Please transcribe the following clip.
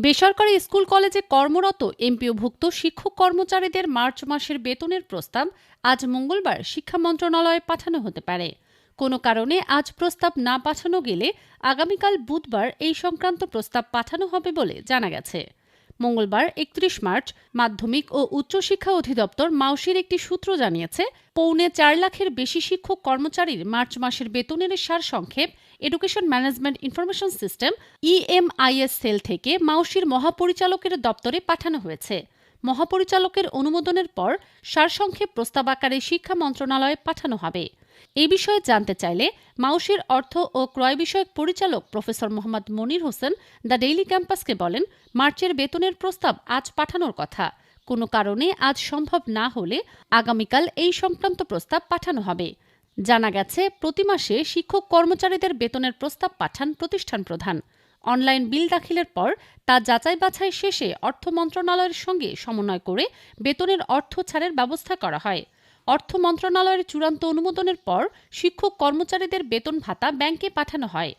বেসরকারি স্কুল কলেজে কর্মরত এমপিওভুক্ত শিক্ষক কর্মচারীদের মার্চ মাসের বেতনের প্রস্তাব আজ মঙ্গলবার শিক্ষা মন্ত্রণালয়ে পাঠানো হতে পারে। কোনো কারণে আজ প্রস্তাব না পাঠানো গেলে আগামীকাল বুধবার এই সংক্রান্ত প্রস্তাব পাঠানো হবে বলে জানা গেছে। মঙ্গলবার ৩১ মার্চ মাধ্যমিক ও উচ্চশিক্ষা অধিদপ্তর মাউশির একটি সূত্র জানিয়েছে, ৪.৫ লাখের বেশি শিক্ষক কর্মচারীর মার্চ মাসের বেতনের সারসংক্ষেপ education management information system EMIS sell থেকে মাউশির মহাপরিচালকের দপ্তরে পাঠানো হয়েছে। মহাপরিচালকের অনুমোদনের পর সারসংক্ষেপ প্রস্তাব আকারে শিক্ষা মন্ত্রণালয়ে পাঠানো হবে। এই বিষয়ে জানতে চাইলে মাউশির অর্থ ও ক্রয় বিষয়ক পরিচালক professor Mohammad Monir Hossain the Daily ক্যাম্পাসকে বলেন, মার্চের বেতনের প্রস্তাব আজ পাঠানোর কথা। কোনো কারণে আজ সম্ভব না হলে আগামীকাল এই সংক্রান্ত প্রস্তাব পাঠানো হবে। জানা গেছে, প্রতি মাসে শিক্ষক কর্মচারীদের বেতনের প্রস্তাব পাঠান প্রতিষ্ঠান প্রধান। অনলাইন বিল দাখিলের পর তা যাচাই বাছাই শেষে অর্থ মন্ত্রণালয়ের সঙ্গে সমন্বয় করে বেতনের অর্থ ছাড়ের ব্যবস্থা করা হয়। অর্থ মন্ত্রণালয়ের চূড়ান্ত অনুমোদনের পর শিক্ষক কর্মচারীদের বেতন ভাতা ব্যাংকে পাঠানো হয়।